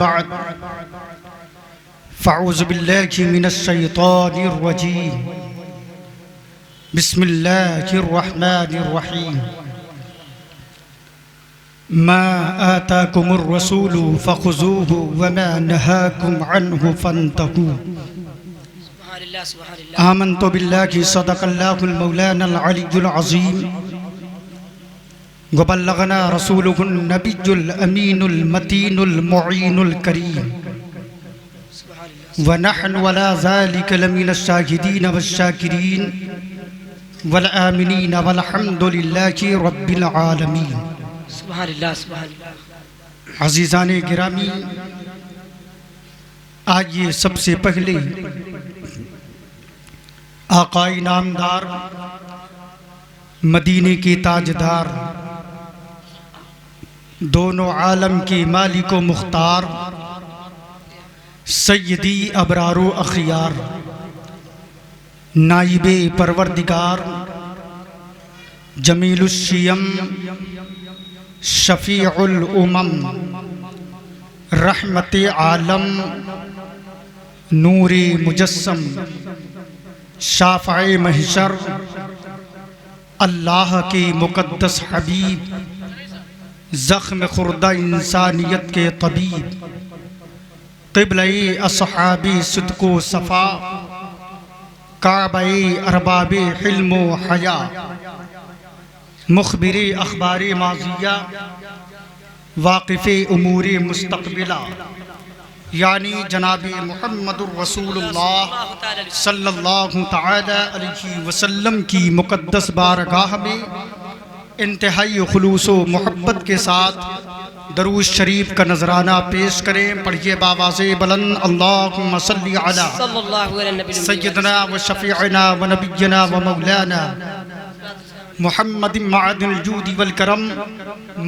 बाद फ़अऊज़ु बिल्लाहि मिनश्शैतानिर रजीम बिस्मिल्लाहिर रहमानिर रहीम मा आताकुमुर रसूलु फ़ख़ुज़ूहु वमा नहाकुम अन्हु फ़न्तहू आमन्तु बिल्लाहि सदक़ल्लाहुल मौलानल अलियुल अज़ीम वबल्लगना रसूलुहुन नबियुल अमीनुल मतीनुल मुईनुल करीम व नहनु अला ज़ालिका लमिनश शाहिदीन वश्शाकिरीन वल आमिनीन वल्हम्दुलिल्लाहि रब्बिल आलमीन। सुभानअल्लाह सुभानअल्लाह। अज़ीज़ाने गिरामी, आइए सबसे पहले आक़ाए नामदार, मदीने के ताजदार, दोनों आलम के मालिक व मुख्तार, सय्यदी अबरारो अखियार, नाइबे परवरदिगार, जमीलुश्शियम, शफ़ीउल उमम, रहमते आलम, नूरे मुजस्सम, शाफ़ाए महशर, अल्लाह के मुक़द्दस हबीब, ज़ख्म खुर्दा इंसानियत के तबीब, क़िबला-ए अस्हाबे सिद्क़ व सफ़ा, काबा-ए अरबाबे हिल्म व हया, मुख़बिर-ए अख़बार-ए माज़िया, वाक़िफ़-ए उमूर-ए मुस्तक़बिला, यानी जनाबे मुहम्मदुर रसूलुल्लाह सल्लल्लाहु तआला अलैहि वसल्लम की मुक़द्दस बारगाह में इंतहाई खुलूस व मोहब्बत के साथ दरूद शरीफ का नजराना पेश करें। पढ़िए बावाज़े बुलंद, अल्लाहुम्मा सल्लि अला सय्यदना व शफ़ीअना व नबिय्यना व मौलाना मुहम्मदिन मअदिल जूदि वल करम,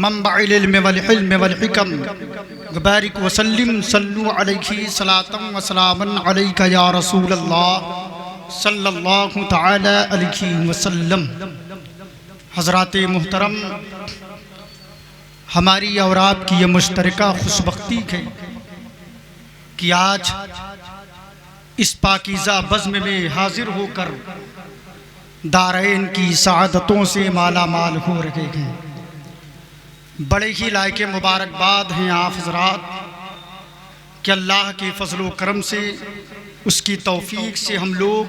मंबअल इल्म वल हिल्म वल हिकम, बारिक व सल्लिम सल्लु अलैहि सलातम व सलामन अलैका या रसूलल्लाह सल्लल्लाहु तआला अलैहि वसल्लम। हज़रात मुहतरम, हमारी और आपकी ये मुश्तरका खुशबख्ती है कि आज इस पाकीज़ा बज़्म में हाजिर होकर दारैन की सआदतों से माला माल हो रहे हैं। बड़े ही लायक मुबारकबाद हैं आप हज़रात कि अल्लाह के फ़ज़ल व करम से, उसकी तौफ़ीक़ से हम लोग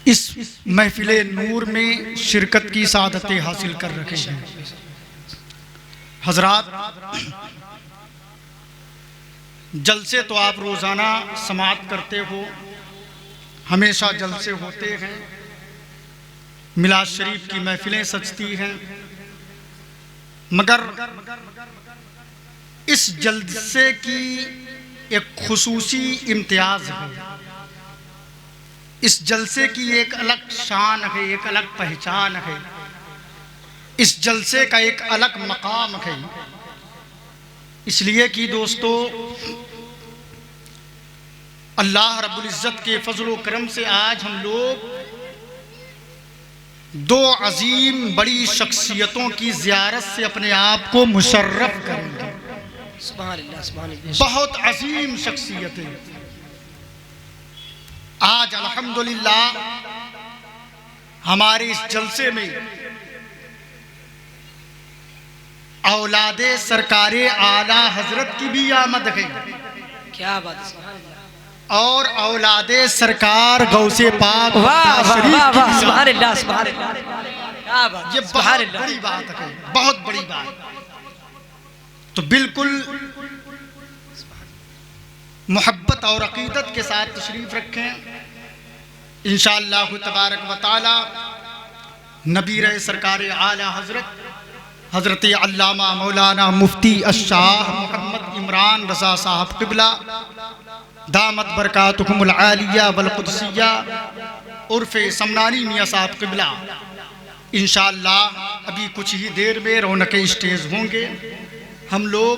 इस महफ़िले नूर में शिरकत की सादतें हासिल कर रखे हैं। हज़रात, जलसे तो आप रोज़ाना समाअत करते हो, हमेशा जलसे होते हैं, मिलाद शरीफ की महफ़िलें सजती हैं, मगर इस जलसे की एक खुसूसी इम्तियाज़ है, इस जलसे की एक अलग शान है, एक अलग पहचान है, इस जलसे का एक अलग मकाम है। इसलिए कि दोस्तों, अल्लाह रब्बुल इज़्ज़त के फ़ज़ल व करम से आज हम लोग दो अजीम बड़ी शख्सियतों की ज़ियारत से अपने आप को मुशर्रफ करेंगे। बहुत अजीम शख्सियतें आज अल्हम्दुलिल्लाह हमारे इस जलसे में औलादे सरकारे आला हजरत की भी आमद है। क्या बात है। और औलादे सरकार गौसे पाक ये बहुत बड़ी बात है, बहुत बड़ी बात। तो बिल्कुल मोहब्बत और अकीदत के साथ तशरीफ़ रखें। इंशाअल्लाह तबारक व तआला नबी रहे सरकार आला हज़रत हज़रत अल्लामा मौलाना मुफ्ती अश-शाह मोहम्मद इमरान रज़ा साहब क़िबला दामत बरकातुहुमुल आलिया वल क़ुदसिया उर्फ़े समनानी मियाँ साहब क़िबला इंशाअल्लाह अभी कुछ ही देर में रौनक स्टेज होंगे। हम लोग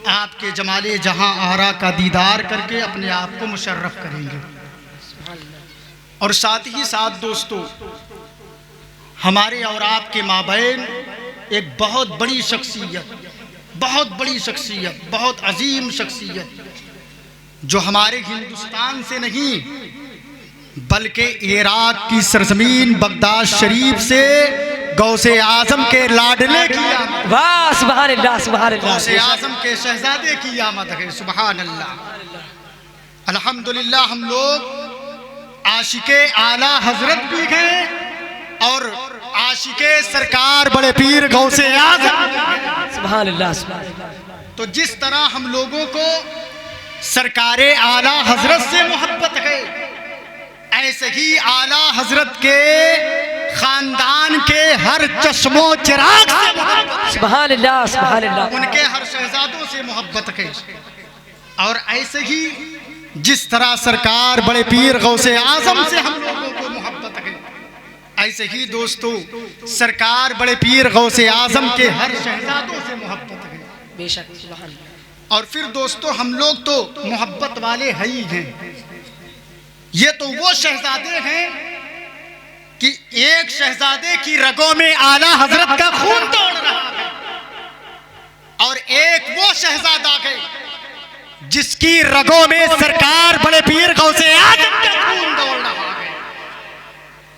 आपके जमाले जहां आरा का दीदार करके अपने आप को मुशर्रफ करेंगे। और साथ ही साथ दोस्तों, हमारे और आपके माबैन एक बहुत बड़ी शख्सियत बहुत बड़ी शख्सियत, बहुत अजीम शख्सियत, जो हमारे हिंदुस्तान से नहीं बल्कि इराक की सरजमीन बगदाद शरीफ से गौसे आजम के लाडले की आमद, वाह सुभान अल्लाह सुभान अल्लाह, गौसे आजम के शहजादे की आमद है। सुभान अल्लाह, अल्हम्दुलिल्लाह। हम लोग आशिके आला हजरत भी हैं और आशिके सरकार बड़े पीर गौसे आजम। सुभान अल्लाह सुभान अल्लाह। तो जिस तरह हम लोगों को सरकारे आला हजरत से मोहब्बत है, ऐसे ही आला हजरत के खानदान के हर चश्मो चिराग से मोहब्बत, सुभान अल्लाह सुभान अल्लाह, उनके हर शहजादों से मोहब्बत है। और ऐसे ही जिस तरह सरकार बड़े पीर गौसे आजम से हम लोगों को मोहब्बत है, ऐसे ही दोस्तों सरकार बड़े पीर गौसे आजम के हर शहजादों से मोहब्बत है। बेशक सुभान अल्लाह। और फिर दोस्तों हम लोग तो मोहब्बत वाले है ही हैं। ये तो वो शहजादे हैं कि एक शहजादे की रगों में आला हजरत का खून दौड़ रहा है, और एक वो शहजादा है जिसकी रगों में सरकार बड़े पीर गौसे आजम का खून दौड़ रहा है।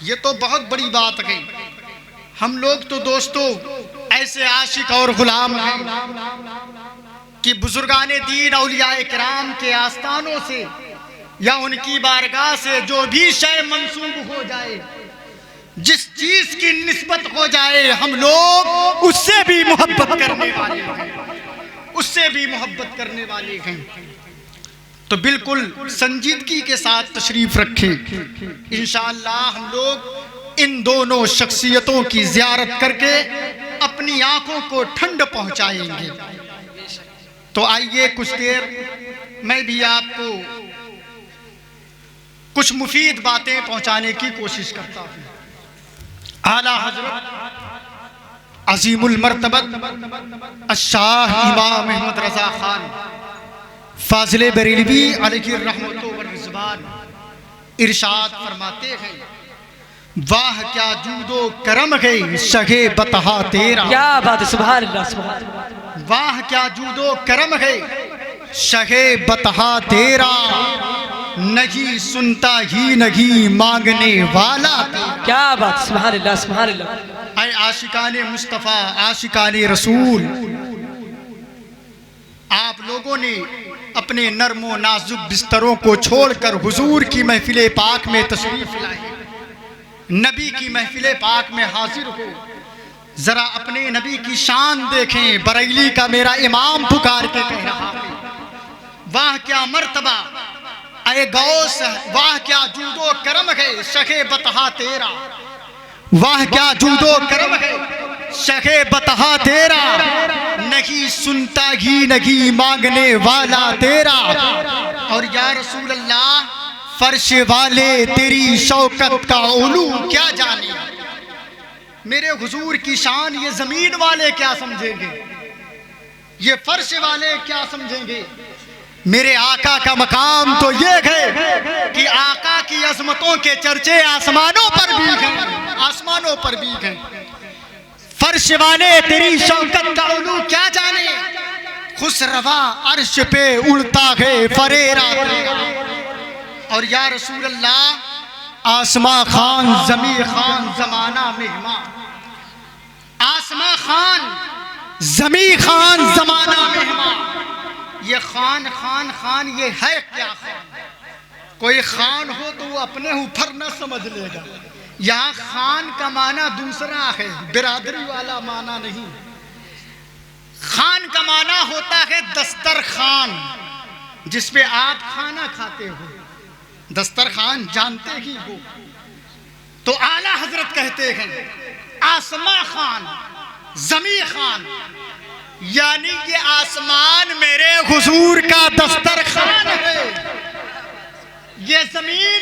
ये तो बहुत बड़ी बात है। हम लोग तो दोस्तों ऐसे आशिक और गुलाम हैं कि बुजुर्गाने दीन औलियाए किराम के आस्थानों से या उनकी बारगाह से जो भी शय मंसूब हो जाए, जिस चीज की निस्बत हो जाए, हम लोग उससे भी मोहब्बत करने वाले हैं, उससे भी मोहब्बत करने वाले हैं। तो बिल्कुल संजीदगी के साथ तशरीफ रखें। इंशाअल्लाह हम लोग इन दोनों शख्सियतों की ज़ियारत करके अपनी आंखों को ठंड पहुंचाएंगे। तो आइए कुछ देर मैं भी आपको कुछ मुफीद बातें पहुंचाने की कोशिश करता हूं। आला हजरत अजीमुल मर्तबत अशाह इमाम अहमद रजा खान फाजिले बरेलवी अलैहि रहमतो व रिज़वान इरशाद फरमाते हैं, वाह क्या जूदो करम है शगे बतहा तेरा। क्या बात है, सुभान अल्लाह सुभान अल्लाह। वाह क्या जूदो करम है शगे बतहा तेरा, नहीं सुनता ही नहीं मांगने वाला तेरा। क्या बात, सुभान अल्लाह सुभान अल्लाह। ऐ आशिकाने मुस्तफ़ा आशिकाने रसूल, आप लोगों ने अपने नर्मो नाजुक बिस्तरों को छोड़कर हुजूर की महफिल पाक में तशरीफ लाए, नबी की महफिल पाक में हाजिर हो। जरा अपने नबी की शान देखें। बरेली का मेरा इमाम पुकार के कह रहा है, वाह क्या मर्तबा ऐ गौस, वाह क्या जूदो करम है शखे बतहा तेरा। वाह क्या जूदो करम है शखे बतहा तेरा, नहीं सुनता ही नहीं मांगने वाला तेरा। और या रसूल अल्लाह, फर्श वाले तेरी शौकत का उलू क्या जाने, मेरे हुजूर की शान ये जमीन वाले क्या समझेंगे, ये फर्श वाले क्या समझेंगे। मेरे आका का मकाम तो ये है कि आका की अजमतों के चर्चे आसमानों पर भी हैं, आसमानों पर भी हैं। फर्श वाले तेरी शौकत का उलू क्या जाने, खुसरवा अर्श पे उड़ता है फरेरा। और या रसूल अल्लाह, आसमा खान जमी खान जमाना मेहमान, आसमा खान जमी खान जमाना मेहमान। ये खान खान खान ये है क्या खान? कोई खान हो तो वो अपने ऊपर न समझ लेगा। यहाँ खान का माना दूसरा है, बिरादरी वाला माना नहीं। खान का माना होता है दस्तरखान, जिसपे आप खाना खाते हो। दस्तरखान जानते ही हो। तो आला हजरत कहते हैं आसमा खान जमी खान, यानी ये आसमान मेरे हुजूर का दस्तरखान है, ये जमीन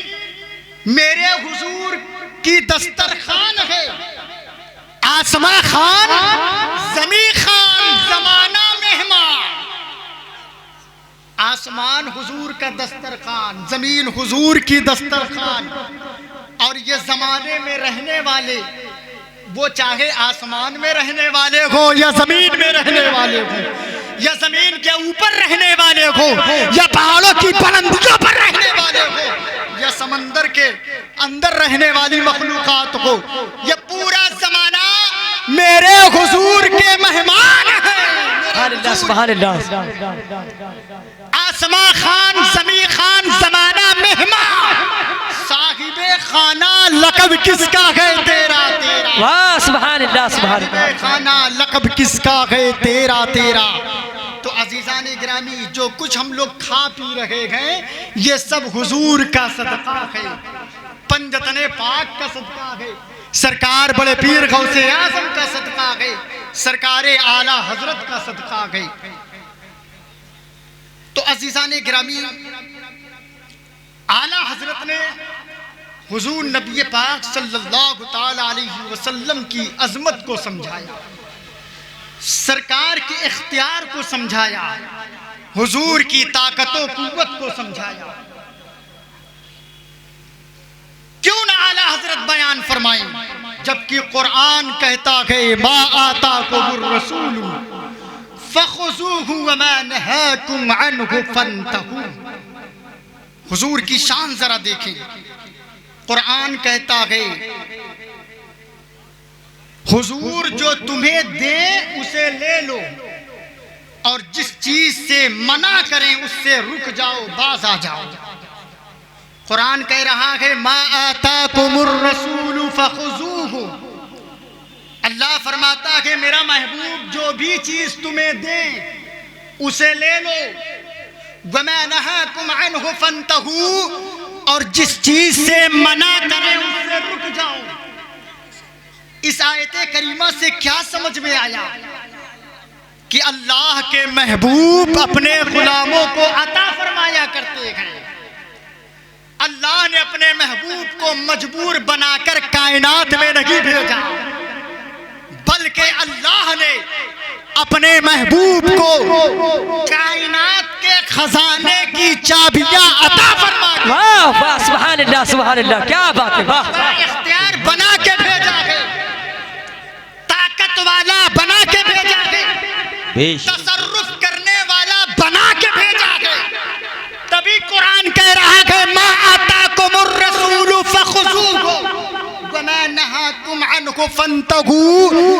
मेरे हुजूर की दस्तरखान है। आसमा खान जमी खान जमाना मेहमान। आसमान हुजूर का दस्तरखान, जमीन हुजूर की दस्तरखान। और ये जमाने में रहने वाले वो चाहे आसमान में रहने वाले हो या जमीन में रहने वाले हो या जमीन के ऊपर रहने वाले हो या पहाड़ों की बुलंदियों पर रहने वाले हो या समंदर के अंदर रहने वाली मखलूकात हो, ये पूरा जमाना मेरे हुजूर के मेहमान हैं। सुभान अल्लाह। आसमा खान जमी खान जमाना मेहमान, साहिबे खाना लक़ब किसका है तेरा तेरा। वाह सुभान अल्लाह सुभान अल्लाह। खाना लक़ब किसका है तेरा तेरा। तो अजीज़ान गिरामी, जो कुछ हम लोग खा पी रहे हैं ये सब हुजूर का सदका है, पंजतने पाक का सदका है, सरकार बड़े पीर गौसे आज़म का सदका है, सरकार आला हजरत का सदका है। तो अजीज़ान गिरामी, आला हजरत ने हुजूर नबी पाक सल्लल्लाहु ताला अलैहि वसल्लम की अजमत को समझाया, सरकार के इख्तियार को समझाया, हुजूर की ताकतों कुव्वत को समझाया। क्यों ना आला हजरत बयान फरमाएं, जबकि कुरान कहता है मा आता कुमुर रसूल फखुज़ूहु वमा नहाकुम अन्हु फंतहू। हुजूर की शान जरा देखें, कुरान कहता है हुजूर जो तुम्हें दे उसे ले लो और जिस चीज से मना करें उससे रुक जाओ, बाज आ जाओ। कुरान कह रहा है मा आताकुमुर रसूल फखुज़ूहु। अल्लाह फरमाता है मेरा महबूब जो भी चीज तुम्हें दे उसे ले लो, वमा नहाकुम अन्हु फंतहू, और जिस चीज से मना करें उससे रुक जाओ। इस आयत करीमा से क्या समझ में आया कि अल्लाह के महबूब अपने गुलामों को अता फरमाया करते हैं। अल्लाह ने अपने महबूब को मजबूर बनाकर कायनात में नहीं भेजा, बल्कि अल्लाह ने अपने महबूब को कायनात के खजाने की चाबियां अता फरमा दी। वाह वाह सुभान अल्लाह सुभान अल्लाह, क्या बात है। वाह, इख्तियार बना के भेजा है, ताकत वाला बना के भेजा है, तसर्रुफ करने वाला बना के भेजा है। तभी कुरान कह रहा है मा आताकुमुर रसूल फखुज़ूहु वमा नहाकुम अन्हु फंतहू।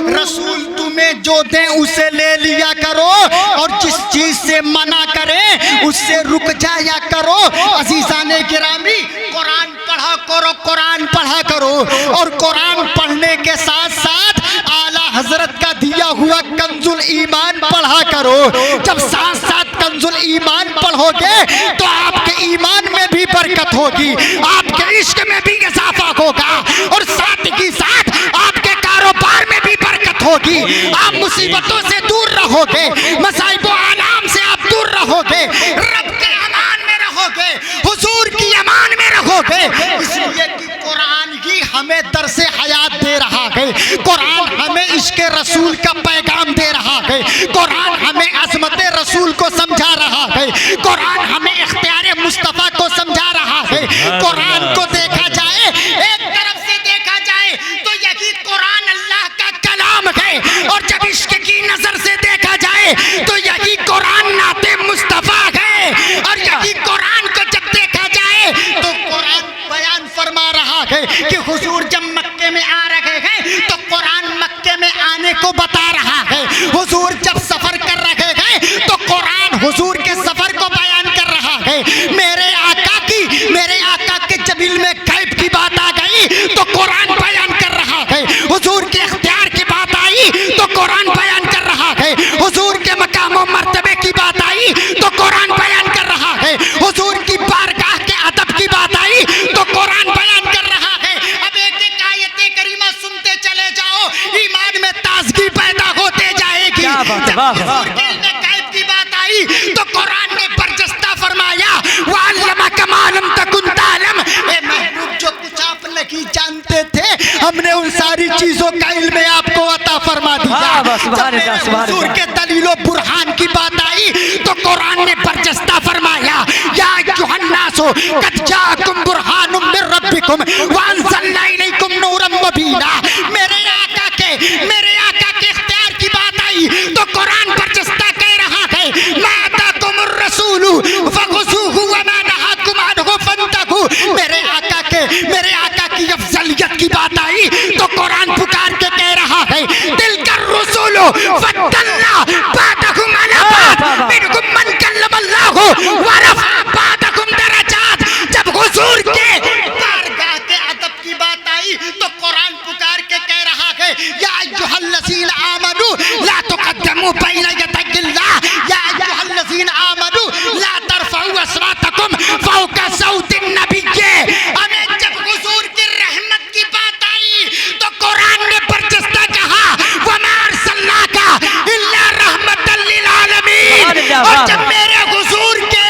रसूल तुम्हें जो दे उसे ले लिया करो और जिस चीज से मना करे उससे रुक जाया करो। अजीज़ाने गिरामी, कुरान पढ़ा करो, कुरान पढ़ा करो, और कुरान पढ़ने के साथ साथ आला हजरत का दिया हुआ कंजुल ईमान पढ़ा करो। जब साथ साथ कंजुल ईमान पढ़ोगे तो आपके ईमान में भी बरकत होगी, आपके इश्क में भी इजाफा होगा, और साथ ही साथ आपके कारोबार में भी बरकत होगी। आप मुसीबतों से दूर रहोगे, मसाइब आनाम से आप दूर रहोगे, रब के अमान में रहोगे, हुजूर की अमान में रहोगे। इसलिए कि कुरान ही हमें दर्से हयात दे रहा है, कुरान हमें इश्क रसूल का पैगाम दे रहा है, कुरान हमें अज़मत रसूल को समझा रहा है, कुरान हमें इख्तियार मुस्तफ़ा को समझा रहा है। कुरान को देखा जाए, एक तरफ से देखा जाए तो यही कुरान अल्लाह का कलाम है, और जब इश्क की नजर से देखा जाए तो यही कुरान नाते मुस्तफ़ा है, और यही कुरान को जब देखा जाए तो कुरान बयान फरमा रहा है कि हुजूर जब मक्के में आ रहे हैं तो कुरान मक्के में आने को बता रहा है। हुजूर जब सफर कर रहे हैं तो कुरान हुजूर के सफर को बयान कर रहा है। मेरे आका के जबील में कैब की बात आ गई तो कुरान बयान कर रहा है। हुजूर के इख्तियार की बात आई तो कुरान बयान कर रहा है। हुजूर के मकाम और मर्तबे की बात आई तो कुरान बयान कर रहा है। हुजूर की बारगाह के अदब की बात आई तो कुरान बयान कर रहा है। अब एक एक आयत करीमा सुनते चले जाओ, ईमान में ताजगी पैदा होते जाएगी। जब हुजूर के इल्म गायब की बात आई तो कुरान ने बरजस्ता फरमाया वअल्लमा कमा लम तकुन तालम। ए महबूब, जो कुछ आप नहीं जानते थे हमने उन सारी चीजों का इल्म आपको अता फरमा दिया। जब हुजूर के दलीलो बुरहान की बात आई तो कुरान ने बरजस्ता फरमाया या अय्युहन्नासु कद जाअकुम बुरहानुम मिर रब्बिकुम व अंज़लना इलैकुम नूरम मुबीना। मेरे आका मेरे आका के इख्तियार की बात आई तो कुरान बरजस्ता कह रहा है मा अताकुमुर रसूलु फखुज़ूहु व मा नहाकुम अन्हु फंतहू। मेरे आका की अफजलियत की बात आई तो कुरान पुकार के कह रहा है तिलकर रसूलु फद्दलना बादहुम अला बाद मिनहुम मन कल्लमल्लाहु व रफ़अ बादहुम दरजात। जब हुजूर के बारगाह के अदब की बात आई तो कुरान पुकार के कह रहा है या अय्युहल्लज़ीना आमनू ला तुक़द्दिमू बैना यदैल्लाह या अय्युहल्लज़ीना आमनू ला तरफ़ऊ अस्वातकुम फ़ौक़ा सौतिन नबिय्य। हमें जब हुजूर की रहमत की बात आई तो कुरान ने बरजस्ता कहा वमा अरसलनाका इल्ला रहमतल लिल आलमीन। और जब मेरे हुजूर के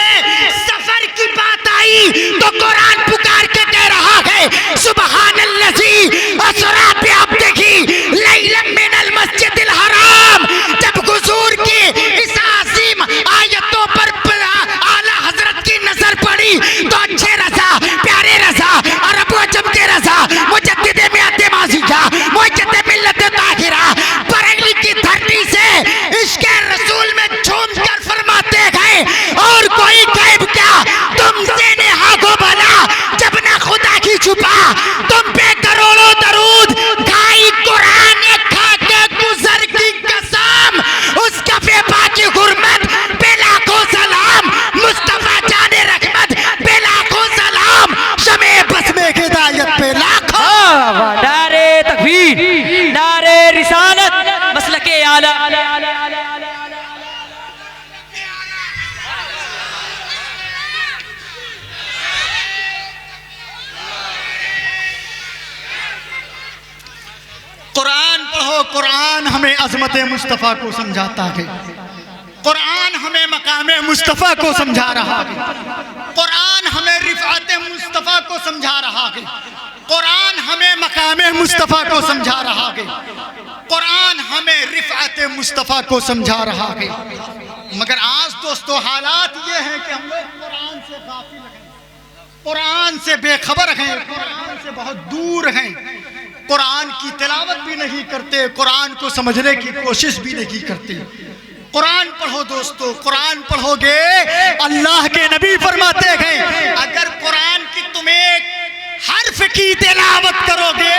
सफर की बात आई तो कुरान पुकार के कह रहा है सुबहानल्लज़ी असरा बिअब्दिही लैलन मिनल मस्जिदिल हराम। जब हुजूर की इस आज़ीम आयतों पर आला हजरत की नजर पड़ी तो अच्छे रज़ा प्यारे रज़ा अरब व अजम के रज़ा मुजद्दिद मियाते माज़िया मुजद्दिद मिल्लत ताहिरा बरेली की धरती से इश्क़ रसूल में झूम कर फरमाते गए और कोई गैब क्या तुमसे नेहा को भला जब ना खुदा की छुपा तुम पे करोड़ों दरूद खाई कुरान खा के गुजर की कसम उसका बेबाकी हुर्मत बेलाखों सलाम मुस्तफा जाने रहमत बेलाखों सलाम शमे बस में हिदायत पे लाखों। नारे तकबीर नारे रिसालत मसलके आला। कुरान पढ़ो, कुरान हमें अजमत मुस्तफ़ा को समझाता है, कुरान हमें मकाम मुस्तफ़ा को समझा रहा है, कुरान हमें रिफ़ात मुस्तफ़ा को समझा रहा है, कुरान हमें मकाम मुस्तफ़ा को समझा रहा है, कुरान हमें रिफ़ात मुस्तफ़ा को समझा रहा है। मगर आज दोस्तों हालात ये हैं कि हम लोग कुरान से गाफिल हैं, कुरान से बेखबर हैं, कुरान से बहुत दूर हैं, कुरान की तिलावत भी नहीं करते, कुरान को समझने की कोशिश भी नहीं करते। कुरान पढ़ो दोस्तों, कुरान पढ़ोगे अल्लाह के नबी फरमाते हैं अगर कुरान की तुम एक हर्फ की तिलावत करोगे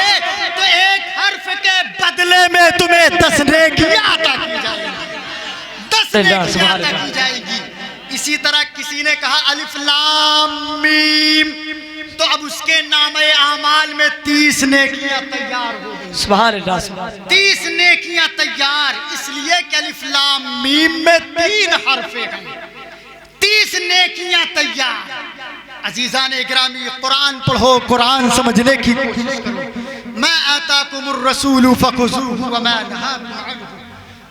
तो एक हर्फ के बदले में तुम्हें 10 नेकियां अता की जाएगी, 10 नेकियां अता की जाएगी। इसी तरह किसी ने कहा अलिफ लाम मीम तो अब उसके नामे आमाल में 30 नेकियां तैयार हो गई। सुभान अल्लाह 30 नेकियां तैयार, इसलिए कि अलिफ लाम मीम में 3 हरफे हैं, 30 नेकियां तैयार। अजीजान इकरामी कुरान पढ़ो, कुरान समझने की कोशिश करो। मा आताकुमुर रसूलु फखुज़ूहु व मा नहाकुम अन्हु।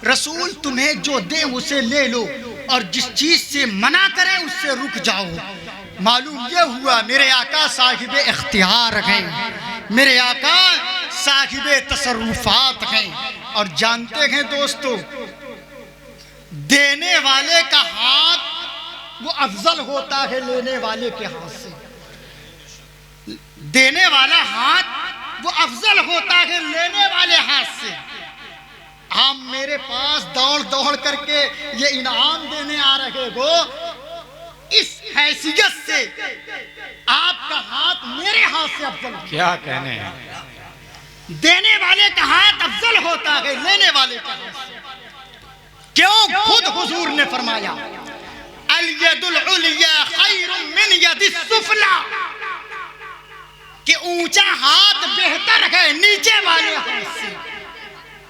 रसूल तुम्हें जो दे उसे ले लो और जिस चीज से मना करें उससे रुक जाओ। मालूम यह हुआ मेरे आका साहिब इख्तियार हैं, मेरे आका साहिब तसर्रुफात हैं। और जानते हैं दोस्तों देने वाले का हाथ वो अफजल होता है लेने वाले के हाथ से, देने वाला हाथ वो अफजल होता है लेने वाले हाथ से। आप मेरे पास दौड़ दौड़ करके ये इनाम देने आ रहे हो, इस हैसियत से आपका हाथ मेरे हाथ से अफजल है। क्या कहने हैं, देने वाले का हाथ अफजल होता है लेने वाले का हाथ से। क्यों? खुद हुजूर ने फरमाया अल यदुल उलिया खैरुम मिन यदिस सुफला, कि ऊंचा हाथ बेहतर है नीचे वाले हाथ से,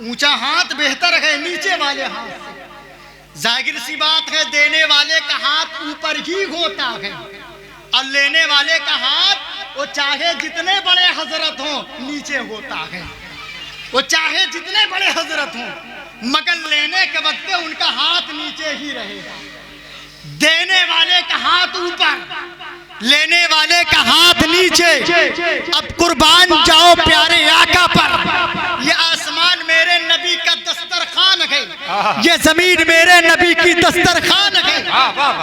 ऊंचा हाथ बेहतर है नीचे वाले हाथ से। जाहिर सी बात है देने वाले का हाथ ऊपर ही होता है और लेने वाले का हाथ वो चाहे जितने बड़े हजरत हों नीचे होता है, वो चाहे जितने बड़े हजरत हों मगर लेने के वक्त उनका हाथ नीचे ही रहेगा। देने वाले का हाथ ऊपर, लेने वाले का हाथ नीचे। अब कुर्बान जाओ प्यारे आका पर, ये आसमान मेरे नबी का दस्तरखान है, ये जमीन मेरे नबी की दस्तरखान है,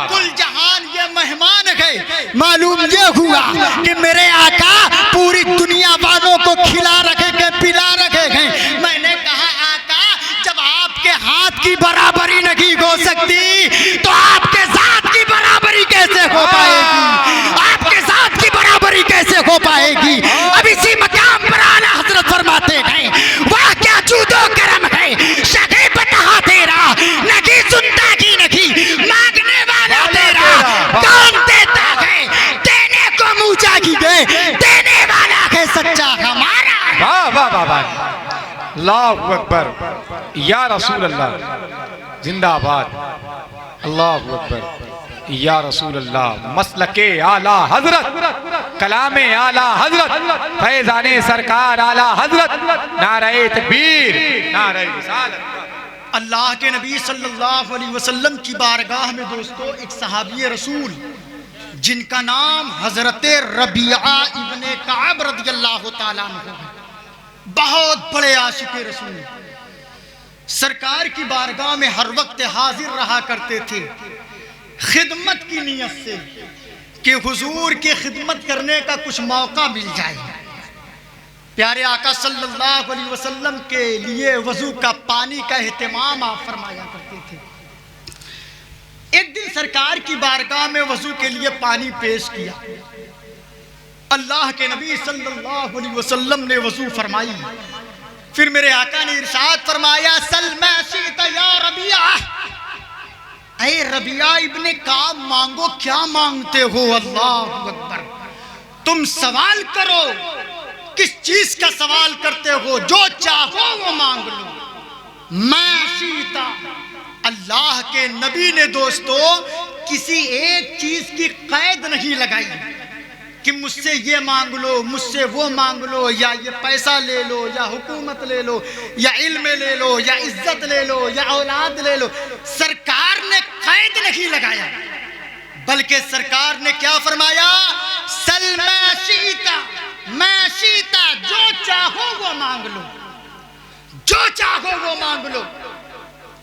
कुल जहान ये मेहमान है। मालूम ये हुआ कि मेरे आका पूरी दुनिया वालों को खिला रखे हैं, पिला रखे हैं। मैंने कहा अल्लाहु अकबर, या रसूल अल्लाह, जिंदाबाद, अल्लाहु अकबर, या रसूल अल्लाह, मसलके आला हजरत, कलामे आला हजरत, फैजाने सरकार आला हजरत, नारे तकबीर, नारे रिसालत। अल्लाह के नबी सल्लल्लाहु अलैहि वसल्लम की बारगाह में दोस्तों एक सहाबी रसूल जिनका नाम हजरत रबिया इब्ने काब रदियल्लाहु ताला अन्हु है, बहुत बड़े आशिक रसूल, सरकार की बारगाह में हर वक्त हाजिर रहा करते थे खिदमत की नीयत से कि हुजूर की खिदमत करने का कुछ मौका मिल जाए। प्यारे आका सल्लल्लाहु अलैहि वसल्लम के लिए वजू का पानी का एहतमाम आप फरमाया करते थे। एक दिन सरकार की बारगाह में वजू के लिए पानी पेश किया। अल्लाह के नबी सल्लल्लाहु अलैहि वसल्लम ने वजू फरमाई, फिर मेरे आका ने इरशाद फरमाया, सल मा शिता या रबिया, ऐ रबिया इब्ने काब मांगो, क्या मांगते हो? अल्लाहु अकबर, तुम सवाल करो, किस चीज का सवाल करते हो? जो चाहो वो मांग लो। माशीता, अल्लाह के नबी ने दोस्तों किसी एक चीज की कैद नहीं लगाई कि मुझसे ये मांग लो, मुझसे वो मांग लो, या ये पैसा ले लो, या हुकूमत ले लो, या इल्म ले लो, या इज्जत ले लो, या औलाद ले लो। सरकार ने कैद नहीं लगाया, बल्कि सरकार ने क्या फरमाया? सल माशीता, माशीता, जो चाहो वो मांग लो, जो चाहो वो मांग लो।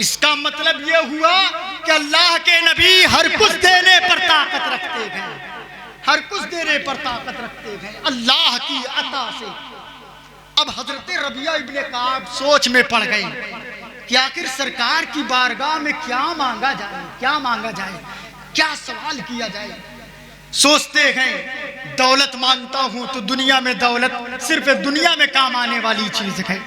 इसका मतलब ये हुआ कि अल्लाह के नबी हर कुछ देने पर ताकत रखते हैं, हर कुछ देने पर ताकत रखते हैं अल्लाह की अता से। अब हजरत रबिया इब्ने काब सोच में पड़ गए कि आखिर सरकार की बारगाह में क्या मांगा जाए, क्या मांगा जाए, क्या सवाल किया जाए। सोचते हैं दौलत मांगता हूं तो दुनिया में दौलत सिर्फ दुनिया में काम आने वाली चीज है।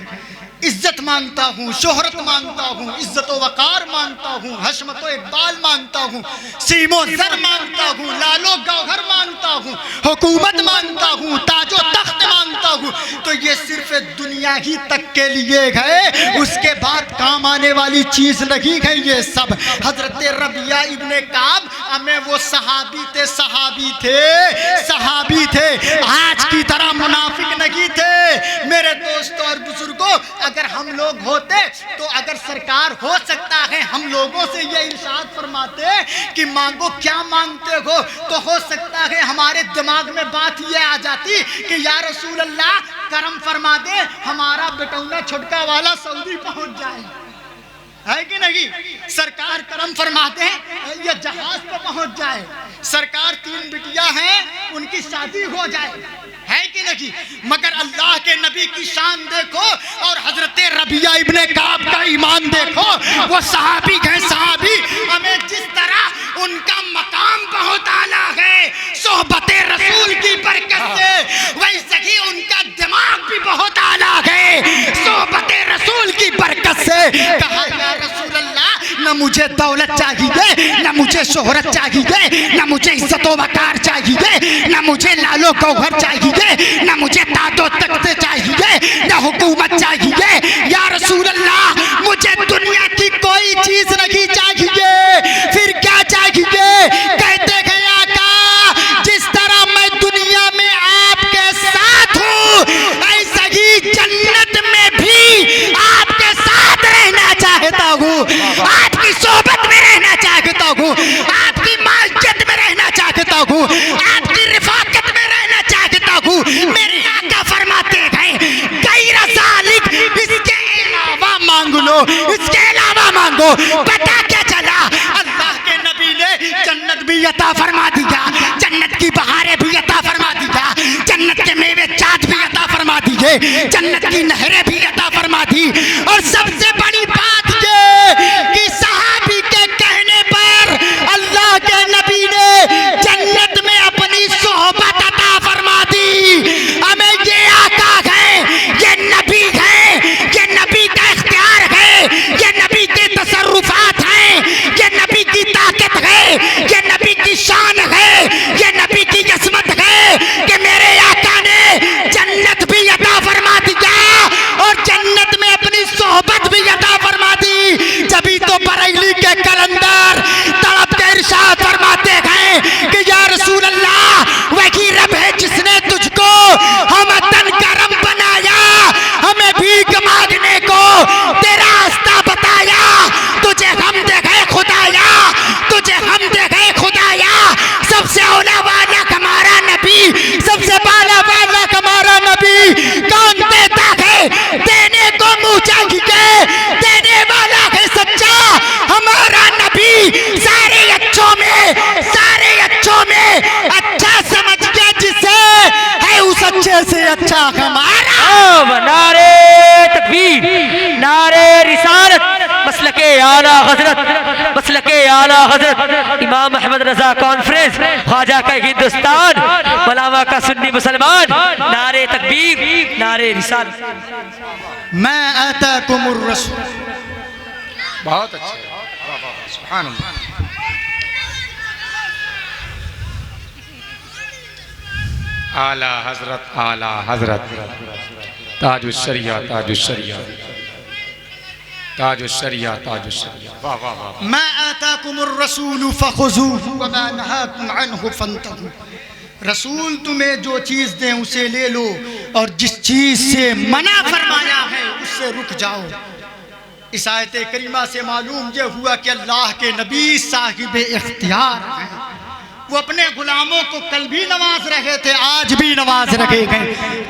इज्जत मांगता हूँ, शोहरत मांगता हूँ, इज्जत व वकार मांगता हूँ, हशमत व इकबाल मांगता हूँ, सीमो जर मांगता हूँ, लालो गौहर मांगता हूँ, हुकूमत मांगता हूँ, ताजो तख्त मांगता हूँ। तो ये सिर्फ दुनिया ही तक के लिए है, उसके बाद काम आने वाली चीज नहीं है ये सब। हजरत रबिया इब्ने काब हमें वो सहाबी थे, सहाबी थे, सहाबी थे, आज की तरह मुनाफिक नहीं थे। मेरे दोस्तों और बुजुर्गों, अगर हम लोग होते तो अगर सरकार हो सकता है हम लोगों से ये इरशाद फरमाते कि मांगो क्या मांगते हो सकता है हमारे दिमाग में बात ये आ जाती कि या रसूल अल्लाह करम फरमा दे, हमारा बेटौना छुटका वाला सऊदी पहुंच जाए, है कि नहीं? सरकार करम फरमाते हैं ये जहाज पर पहुंच जाए, सरकार 3 बिटिया हैं उनकी शादी हो जाए, है कि नहीं? मगर अल्लाह के नबी की शान देखो और हजरत रबिया इब्ने काब का ईमान देखो। वो सहाबी हैं, सहाबी, हमें जिस तरह उनका मकाम बहुत आला है सोहबते रसूल की बरकत से, वैसे ही उनका दिमाग भी बहुत आला है सोहबते रसूल की बरकत से। कहा या रसूल अल्लाह, न मुझे दौलत चाहिए, न मुझे शोहरत चाहिए, न मुझे इज्जत व वकार चाहिए, न मुझे लालो गौहर चाहिए, न मुझे तादो तख्त चाहिए, न हुकूमत चाहिए। या रसूल अल्लाह, मुझे दुनिया की कोई चीज नहीं चाहिए, फिर क्या चाहिए? कहते हैं आका, जिस तरह मैं दुनिया में आपके साथ हूँ ऐसा ही जन्नत में भी आपके साथ रहना चाहता हूँ, आपकी सोबत में रहना चाहता हूँ, आपकी मार्जत में रहना चाहता हूँ, आपकी रिफाकत में रहना चाहता हूँ। मेरे आका फरमाते हैं गैर सालिक, इसके अलावा मांग लो, इसके अलावा मांगो। पता क्या चला? अल्लाह के नबी ने जन्नत भी अता फरमा दिया, जन्नत की बहारें भी अता फरमा दिया, जन्नत के मेवे जात भी अता फरमा दिए, जन्नत की नहरें भी अता फरमा दी। और सबसे बड़ी बात ये कि सहाबी के कहने पर अल्लाह के नबी ने जन्नत में अपनी सोहबत अता फरमा दी। हमें ये आका है, ये नबी है, ये नबी का इख्तियार है, ये नबी के तसर्रुफात हैं, ये नबी की ताकत है, ये नबी की शान है, ये नबी की किस्मत है कि मेरे आका ने जन्नत भी अता फरमा दिया और जन्नत में अपने से अच्छा हमारा। नारे तकबीर, नारे रिसालत, मसलके आला हजरत, मसलके आला हजरत इमाम अहमद रजा कॉन्फ्रेंस, ख्वाजा का हिंदुस्तान, मलावा का सुन्नी मुसलमान। नारे तकबीर, नारे रिसालत। मैं आताकुमुर रसूल। बहुत अच्छे, वाह वाह, सुभान अल्लाह। आला हजरत, आला हजरत, ताजुश्शरिया, ताजुश्शरिया, ताजुश्शरिया, ताजुश्शरिया, वाह वाह वाह। मैं आताकुमुर रसूल फखुज़ूहु व मा नहाकुम अन्हु फंतहू। रसूल तुम्हें जो चीज़ दें उसे ले लो, और जिस चीज़ से मना फरमाया है उससे रुक जाओ। इस आयत करीमा से मालूम ये हुआ कि अल्लाह के नबी साहिब इख्तियार हैं। वो अपने गुलामों को कल भी नवाज रहे थे, आज भी नवाज रखेंगे,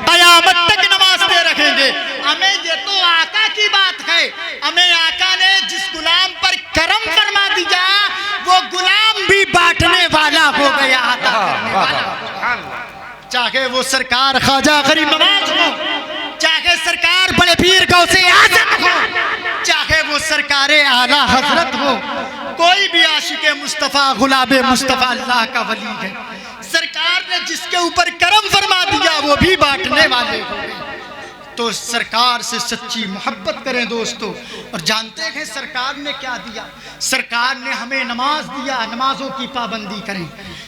कयामत तक नवाजते रखेंगे। हमें ये तो आका की बात है, हमें आका ने जिस गुलाम पर करम फरमा दिया वो गुलाम भी बांटने वाला हो गया, अता करने वाला। चाहे वो सरकार ख्वाजा गरीब नवाज हो, चाहे सरकार बड़े पीर गौसे आजम हो, चाहे वो सरकारे आला हजरत हो, कोई भी आशिक मुस्तफ़ा गुलाबे मुस्तफ़ा अल्लाह का वली है। सरकार ने जिसके ऊपर करम फरमा दिया वो भी बांटने वाले हो। तो सरकार से सच्ची मोहब्बत करें दोस्तों। और जानते हैं सरकार ने क्या दिया? सरकार ने हमें नमाज दिया, नमाजों की पाबंदी करें।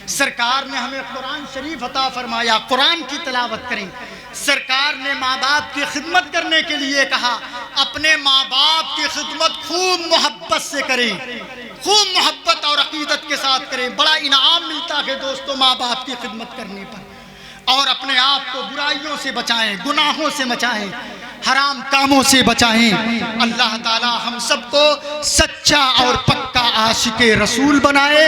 सरकार ने हमें कुरान शरीफ अता फरमाया, कुरान की तिलावत करें। सरकार ने माँ बाप की खिदमत करने के लिए कहा, अपने माँ बाप की खिदमत खूब मोहब्बत से करें, खूब मोहब्बत और अकीदत के साथ करें। बड़ा इनाम मिलता है दोस्तों माँ बाप की खिदमत करने पर। और अपने आप को बुराइयों से बचाएं, गुनाहों से बचाएं, हराम कामों से बचाएं। अल्लाह ताला हम सबको सच्चा और पक्का आशिके रसूल बनाए,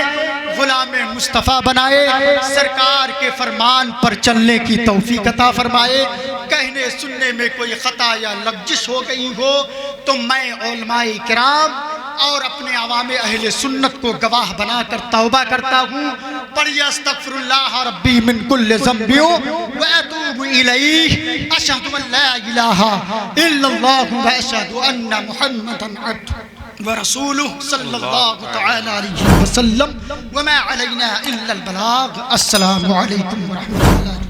गुलामे मुस्तफ़ा बनाए, सरकार के फरमान पर चलने की तौफीक अता फरमाए। कहने सुनने में कोई ख़ता या लग़्ज़िश हो गई हो तो मैं उलमाए किराम और अपने अवामे अहले सुन्नत को गवाह बनाकर तौबा करता हूँ। पढ़िए अस्तग़फिरुल्लाह रब्बी मिन कुल्लि ज़ंबिन व अतूबु इलैहि, अशहदु अन ला इलाहा इल्लल्लाहु व अशहदु अन्ना मुहम्मदन अब्दुहु व रसूलुहु सल्लल्लाहु तआला अलैहि वसल्लम व मा अलैना इल्लल बलाग। अस्सलामु अलैकुम व रहमतुल्लाहि।